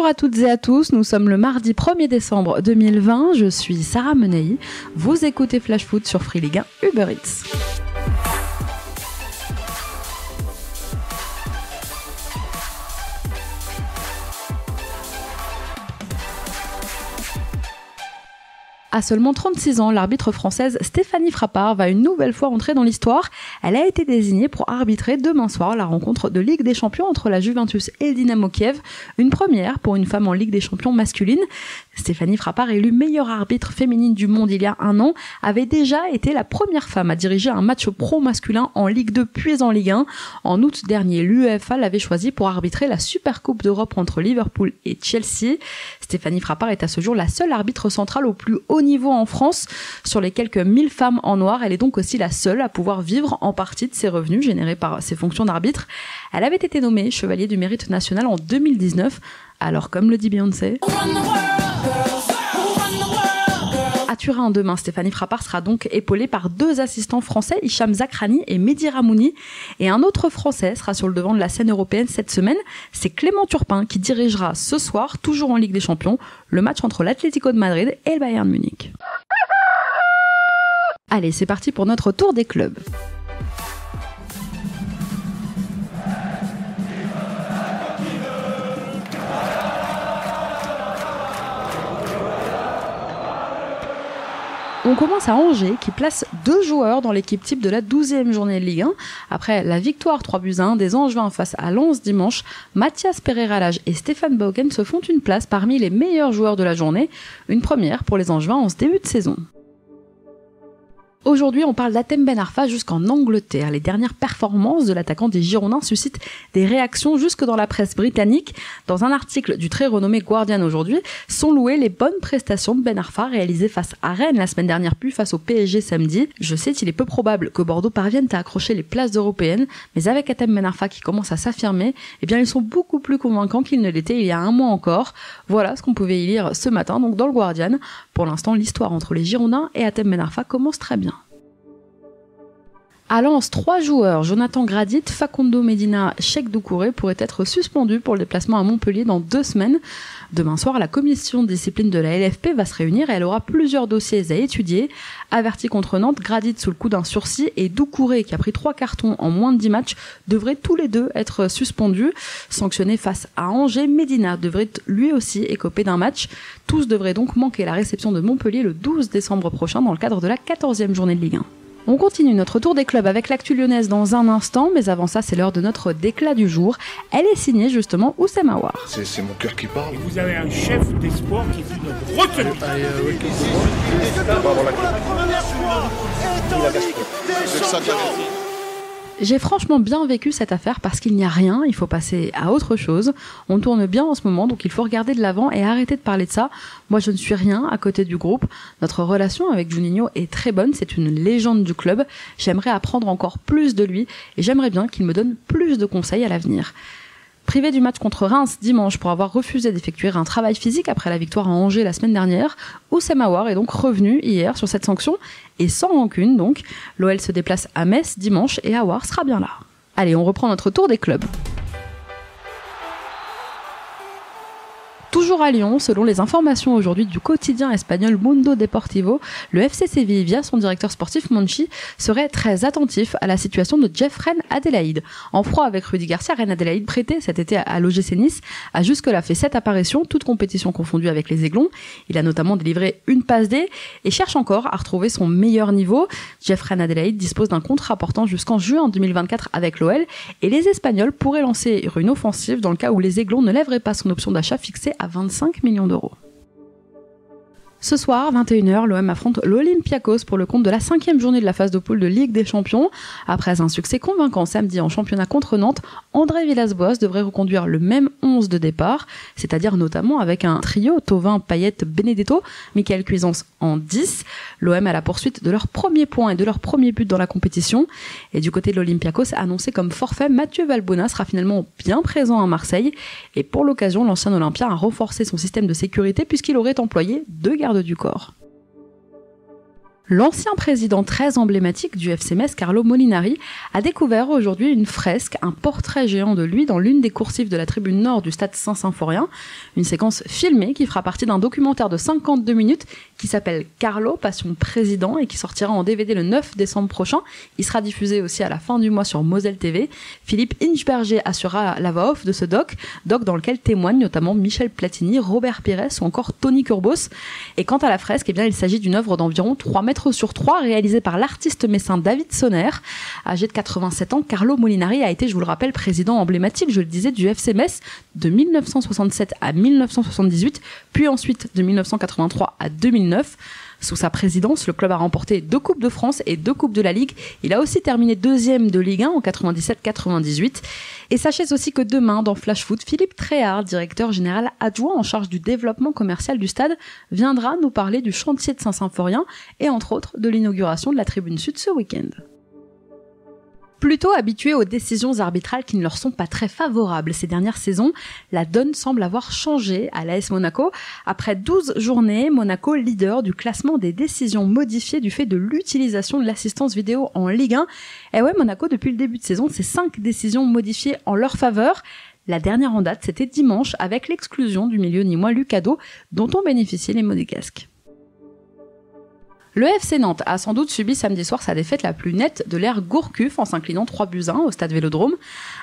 à toutes et à tous, nous sommes le mardi 1er décembre 2020, je suis Sarah Menei, vous écoutez Flash Foot sur Free Ligue 1 Uber Eats. À seulement 36 ans, l'arbitre française Stéphanie Frappart va une nouvelle fois entrer dans l'histoire. Elle a été désignée pour arbitrer demain soir la rencontre de Ligue des Champions entre la Juventus et le Dynamo Kiev. Une première pour une femme en Ligue des Champions masculine. Stéphanie Frappart, élue meilleure arbitre féminine du monde il y a un an, avait déjà été la première femme à diriger un match pro masculin en Ligue 2 puis en Ligue 1. En août dernier, l'UEFA l'avait choisie pour arbitrer la Supercoupe d'Europe entre Liverpool et Chelsea. Stéphanie Frappart est à ce jour la seule arbitre centrale au plus haut niveau en France. Sur les quelques 1000 femmes en noir, elle est donc aussi la seule à pouvoir vivre en partie de ses revenus générés par ses fonctions d'arbitre. Elle avait été nommée chevalier du mérite national en 2019. Alors, comme le dit Beyoncé, à Turin demain, Stéphanie Frappart sera donc épaulée par 2 assistants français, Hicham Zakrani et Mehdi Ramouni. Et un autre français sera sur le devant de la scène européenne cette semaine. C'est Clément Turpin qui dirigera ce soir, toujours en Ligue des Champions, le match entre l'Atlético de Madrid et le Bayern Munich. Allez, c'est parti pour notre tour des clubs. On commence à Angers qui place 2 joueurs dans l'équipe type de la 12e journée de Ligue 1. Après la victoire 3-1 des Angevins face à Lens dimanche, Mathias Pereira-Lage et Stéphane Bauken se font une place parmi les meilleurs joueurs de la journée. Une première pour les Angevins en ce début de saison. Aujourd'hui, on parle d'Hatem Ben Arfa jusqu'en Angleterre. Les dernières performances de l'attaquant des Girondins suscitent des réactions jusque dans la presse britannique. Dans un article du très renommé Guardian aujourd'hui, sont louées les bonnes prestations de Ben Arfa réalisées face à Rennes la semaine dernière puis face au PSG samedi. Je sais qu'il est peu probable que Bordeaux parvienne à accrocher les places européennes, mais avec Hatem Ben Arfa qui commence à s'affirmer, eh bien ils sont beaucoup plus convaincants qu'ils ne l'étaient il y a un mois encore. Voilà ce qu'on pouvait y lire ce matin donc dans le Guardian. Pour l'instant, l'histoire entre les Girondins et Hatem Ben Arfa commence très bien. À Lens, 3 joueurs, Jonathan Gradit, Facundo Medina, Cheikh Doucouré, pourraient être suspendus pour le déplacement à Montpellier dans 2 semaines. Demain soir, la commission de discipline de la LFP va se réunir et elle aura plusieurs dossiers à étudier. Averti contre Nantes, Gradit sous le coup d'un sursis et Doucouré, qui a pris 3 cartons en moins de 10 matchs, devraient tous les deux être suspendus. Sanctionnés face à Angers, Medina devrait lui aussi écoper d'un match. Tous devraient donc manquer la réception de Montpellier le 12 décembre prochain dans le cadre de la 14e journée de Ligue 1. On continue notre tour des clubs avec l'actu lyonnaise dans un instant, mais avant ça, c'est l'heure de notre déclat du jour. Elle est signée justement Oussem Aouar. C'est mon cœur qui parle. Et vous avez un chef d'espoir qui est une retenue. J'ai franchement bien vécu cette affaire parce qu'il n'y a rien, il faut passer à autre chose. On tourne bien en ce moment, donc il faut regarder de l'avant et arrêter de parler de ça. Moi, je ne suis rien à côté du groupe. Notre relation avec Juninho est très bonne, c'est une légende du club. J'aimerais apprendre encore plus de lui et j'aimerais bien qu'il me donne plus de conseils à l'avenir. Privé du match contre Reims dimanche pour avoir refusé d'effectuer un travail physique après la victoire à Angers la semaine dernière, Oussem Aouar est donc revenu hier sur cette sanction et sans rancune donc. L'OL se déplace à Metz dimanche et Aouar sera bien là. Allez, on reprend notre tour des clubs. Toujours à Lyon, selon les informations aujourd'hui du quotidien espagnol Mundo Deportivo, le FC Séville, via son directeur sportif Monchi, serait très attentif à la situation de Jeff Reine Adélaïde. En froid avec Rudy Garcia, Reine Adélaïde, prêté cet été à l'OGC Nice, a jusque-là fait 7 apparitions, toutes compétitions confondues avec les Aiglons. Il a notamment délivré une passe D et cherche encore à retrouver son meilleur niveau. Jeff Reine Adélaïde dispose d'un contrat portant jusqu'en juin 2024 avec l'OL et les Espagnols pourraient lancer une offensive dans le cas où les Aiglons ne lèveraient pas son option d'achat fixée à 25 millions d'euros. Ce soir, 21h, l'OM affronte l'Olympiakos pour le compte de la 5e journée de la phase de poule de Ligue des Champions. Après un succès convaincant samedi en championnat contre Nantes, André Villas-Boas devrait reconduire le même 11 de départ, c'est-à-dire notamment avec un trio Thauvin, Payet, Benedetto, Michael Cuisance en 10. L'OM à la poursuite de leur premier point et de leur premier but dans la compétition. Et du côté de l'Olympiakos, annoncé comme forfait, Mathieu Valbuena sera finalement bien présent à Marseille. Et pour l'occasion, l'ancien Olympien a renforcé son système de sécurité puisqu'il aurait employé 2 gardes du corps. L'ancien président très emblématique du FC Metz, Carlo Molinari, a découvert aujourd'hui une fresque, un portrait géant de lui dans l'une des coursives de la tribune nord du stade Saint-Symphorien. Une séquence filmée qui fera partie d'un documentaire de 52 minutes qui s'appelle Carlo, Passion Président, et qui sortira en DVD le 9 décembre prochain. Il sera diffusé aussi à la fin du mois sur Moselle TV. Philippe Inchberger assurera la voix off de ce doc dans lequel témoignent notamment Michel Platini, Robert Pires ou encore Tony Kurbos. Et quant à la fresque, il s'agit d'une œuvre d'environ 3 mètres sur 3 réalisée par l'artiste messin David Sonner. Âgé de 87 ans, Carlo Molinari a été, je vous le rappelle, président emblématique, je le disais, du FC Metz de 1967 à 1978, puis ensuite de 1983 à 2009. Sous sa présidence, le club a remporté 2 Coupes de France et 2 Coupes de la Ligue. Il a aussi terminé 2e de Ligue 1 en 97-98. Et sachez aussi que demain, dans Flash Foot, Philippe Tréhard, directeur général adjoint en charge du développement commercial du stade, viendra nous parler du chantier de Saint-Symphorien et entre autres de l'inauguration de la tribune sud ce week-end. Plutôt habitués aux décisions arbitrales qui ne leur sont pas très favorables ces dernières saisons, la donne semble avoir changé à l'AS Monaco. Après 12 journées, Monaco leader du classement des décisions modifiées du fait de l'utilisation de l'assistance vidéo en Ligue 1. Et ouais, Monaco, depuis le début de saison, c'est 5 décisions modifiées en leur faveur. La dernière en date, c'était dimanche avec l'exclusion du milieu nîmois Lucado, dont ont bénéficié les Monégasques. Le FC Nantes a sans doute subi samedi soir sa défaite la plus nette de l'ère Gourcuff en s'inclinant 3-1 au stade Vélodrome.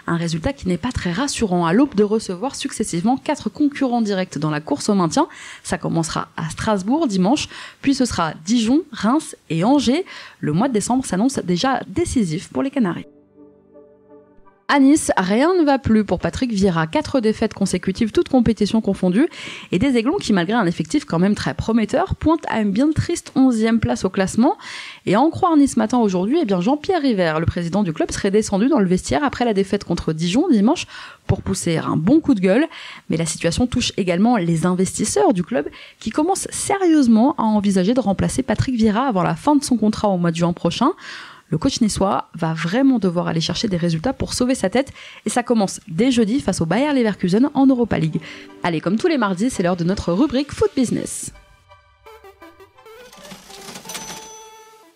Un résultat qui n'est pas très rassurant à l'aube de recevoir successivement 4 concurrents directs dans la course au maintien. Ça commencera à Strasbourg dimanche, puis ce sera Dijon, Reims et Angers. Le mois de décembre s'annonce déjà décisif pour les Canaries. À Nice, rien ne va plus pour Patrick Vieira. 4 défaites consécutives, toutes compétitions confondues, et des Aiglons qui, malgré un effectif quand même très prometteur, pointent à une bien triste 11e place au classement. Et à en croire Nice Matin aujourd'hui, Jean-Pierre River, le président du club, serait descendu dans le vestiaire après la défaite contre Dijon dimanche pour pousser un bon coup de gueule. Mais la situation touche également les investisseurs du club qui commencent sérieusement à envisager de remplacer Patrick Vieira avant la fin de son contrat au mois de juin prochain. Le coach niçois va vraiment devoir aller chercher des résultats pour sauver sa tête et ça commence dès jeudi face au Bayer Leverkusen en Europa League. Allez, comme tous les mardis, c'est l'heure de notre rubrique Foot Business.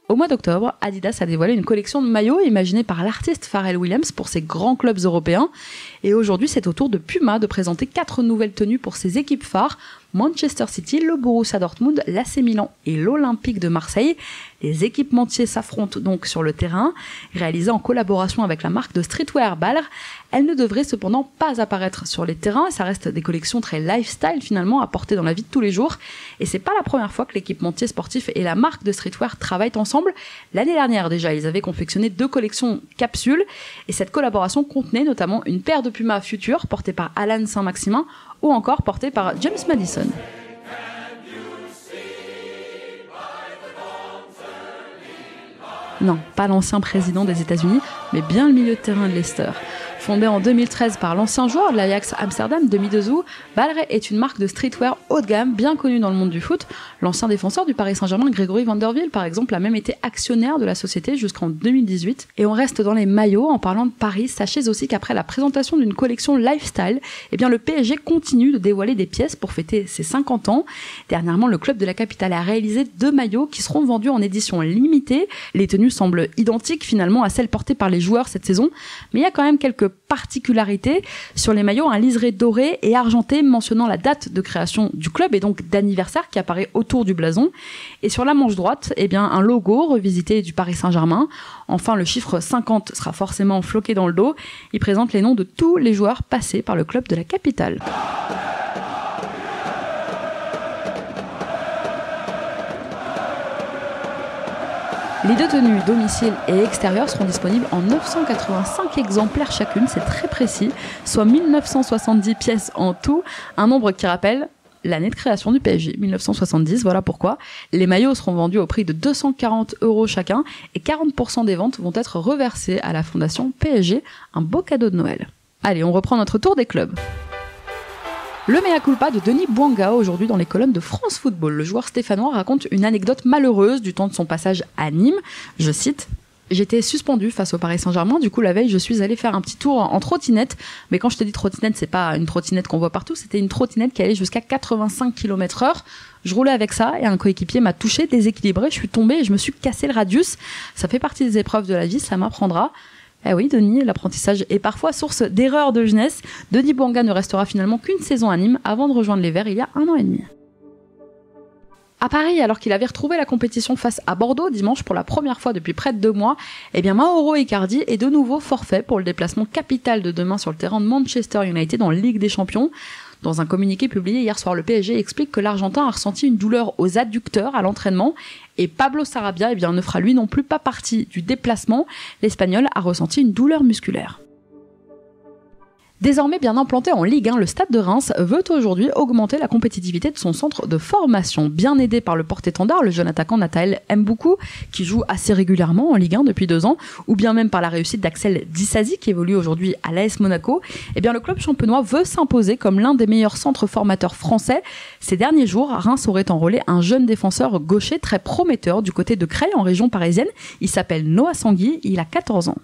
Au mois d'octobre, Adidas a dévoilé une collection de maillots imaginée par l'artiste Pharrell Williams pour ses grands clubs européens. Et aujourd'hui, c'est au tour de Puma de présenter 4 nouvelles tenues pour ses équipes phares, Manchester City, le Borussia Dortmund, l'AC Milan et l'Olympique de Marseille. Les équipementiers s'affrontent donc sur le terrain, réalisé en collaboration avec la marque de streetwear Balr. Elles ne devraient cependant pas apparaître sur les terrains, ça reste des collections très lifestyle finalement à porter dans la vie de tous les jours. Et c'est pas la première fois que l'équipementier sportif et la marque de streetwear travaillent ensemble. L'année dernière déjà, ils avaient confectionné 2 collections capsules et cette collaboration contenait notamment une paire de Puma Future portée par Alan Saint-Maximin ou encore portée par James Madison. Non, pas l'ancien président des États-Unis, mais bien le milieu de terrain de Leicester. Fondé en 2013 par l'ancien joueur de l'Ajax Amsterdam, Demi Dezou, Balr est une marque de streetwear haut de gamme bien connue dans le monde du foot. L'ancien défenseur du Paris Saint-Germain, Grégory Vanderville, par exemple, a même été actionnaire de la société jusqu'en 2018. Et on reste dans les maillots en parlant de Paris. Sachez aussi qu'après la présentation d'une collection lifestyle, le PSG continue de dévoiler des pièces pour fêter ses 50 ans. Dernièrement, le club de la capitale a réalisé 2 maillots qui seront vendus en édition limitée. Les tenues semblent identiques finalement à celles portées par les joueurs cette saison, mais il y a quand même quelques particularités. Sur les maillots, un liseré doré et argenté mentionnant la date de création du club et donc d'anniversaire qui apparaît autour du blason. Et sur la manche droite, un logo revisité du Paris Saint-Germain. Enfin, le chiffre 50 sera forcément floqué dans le dos. Il présente les noms de tous les joueurs passés par le club de la capitale. Les 2 tenues domicile et extérieur seront disponibles en 985 exemplaires chacune, c'est très précis, soit 1970 pièces en tout, un nombre qui rappelle l'année de création du PSG, 1970, voilà pourquoi. Les maillots seront vendus au prix de 240 € chacun et 40% des ventes vont être reversées à la fondation PSG, un beau cadeau de Noël. Allez, on reprend notre tour des clubs. Le mea culpa de Denis Bouanga aujourd'hui dans les colonnes de France Football. Le joueur stéphanois raconte une anecdote malheureuse du temps de son passage à Nîmes. Je cite: J'étais suspendue face au Paris Saint-Germain, du coup la veille je suis allée faire un petit tour en trottinette, mais quand je te dis trottinette, c'est pas une trottinette qu'on voit partout, c'était une trottinette qui allait jusqu'à 85 km/h. Je roulais avec ça et un coéquipier m'a touché, déséquilibré, je suis tombée et je me suis cassé le radius. Ça fait partie des épreuves de la vie, ça m'apprendra. Eh oui, Denis, l'apprentissage est parfois source d'erreurs de jeunesse. Denis Bouanga ne restera finalement qu'une saison à Nîmes avant de rejoindre les Verts il y a 1 an et demi. À Paris, alors qu'il avait retrouvé la compétition face à Bordeaux dimanche pour la première fois depuis près de 2 mois, eh bien Mauro Icardi est de nouveau forfait pour le déplacement capital de demain sur le terrain de Manchester United en Ligue des Champions. Dans un communiqué publié hier soir, le PSG explique que l'Argentin a ressenti une douleur aux adducteurs à l'entraînement et Pablo Sarabia ne fera lui non plus pas partie du déplacement. L'Espagnol a ressenti une douleur musculaire. Désormais bien implanté en Ligue 1, le Stade de Reims veut aujourd'hui augmenter la compétitivité de son centre de formation. Bien aidé par le porte-étendard, le jeune attaquant Nathaël Mboukou, qui joue assez régulièrement en Ligue 1 depuis 2 ans, ou bien même par la réussite d'Axel Disasi, qui évolue aujourd'hui à l'AS Monaco, eh bien le club champenois veut s'imposer comme l'un des meilleurs centres formateurs français. Ces derniers jours, Reims aurait enrôlé un jeune défenseur gaucher très prometteur du côté de Creil en région parisienne. Il s'appelle Noah Sangui, il a 14 ans.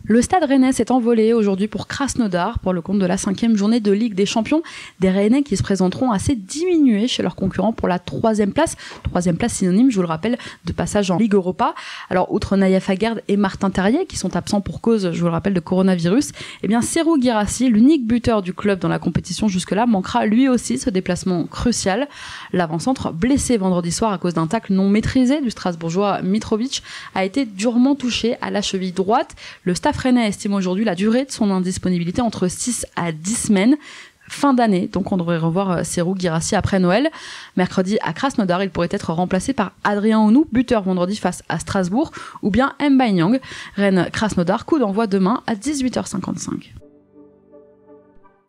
Le Stade Rennais s'est envolé aujourd'hui pour Krasnodar pour le compte de la 5e journée de Ligue des Champions. Des Rennais qui se présenteront assez diminués chez leurs concurrents pour la 3e place. 3e place synonyme, je vous le rappelle, de passage en Ligue Europa. Alors, outre Naïef Aguerd et Martin Terrier, qui sont absents pour cause, je vous le rappelle, de coronavirus, eh bien, Serhou Guirassy, l'unique buteur du club dans la compétition jusque-là, manquera lui aussi ce déplacement crucial. L'avant-centre, blessé vendredi soir à cause d'un tacle non maîtrisé du Strasbourgeois Mitrovic, a été durement touché à la cheville droite. Le staff Rennais estime aujourd'hui la durée de son indisponibilité entre 6 à 10 semaines. Fin d'année, donc on devrait revoir Serhou Guirassy après Noël. Mercredi à Krasnodar, il pourrait être remplacé par Adrien Onou, buteur vendredi face à Strasbourg, ou bien Mbaye Niang. Rennes-Krasnodar, coup d'envoi demain à 18h55.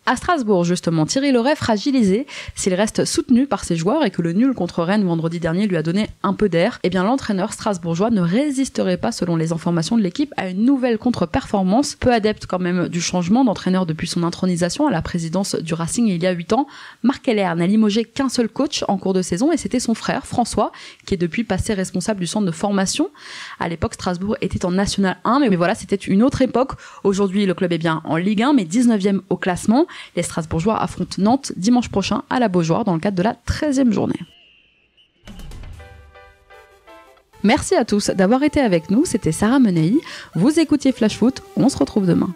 À Strasbourg, justement, Thierry Loret fragilisé. S'il reste soutenu par ses joueurs et que le nul contre Rennes vendredi dernier lui a donné un peu d'air, eh bien l'entraîneur strasbourgeois ne résisterait pas, selon les informations de l'équipe, à une nouvelle contre-performance. Peu adepte quand même du changement d'entraîneur depuis son intronisation à la présidence du Racing il y a 8 ans, Marc Keller n'a limogé qu'un seul coach en cours de saison et c'était son frère François, qui est depuis passé responsable du centre de formation. À l'époque, Strasbourg était en National 1, mais voilà, c'était une autre époque. Aujourd'hui, le club est bien en Ligue 1, mais 19e au classement. Les Strasbourgeois affrontent Nantes dimanche prochain à la Beaujoire dans le cadre de la 13e journée. Merci à tous d'avoir été avec nous, c'était Sarah Menei. Vous écoutiez Flash Foot, on se retrouve demain.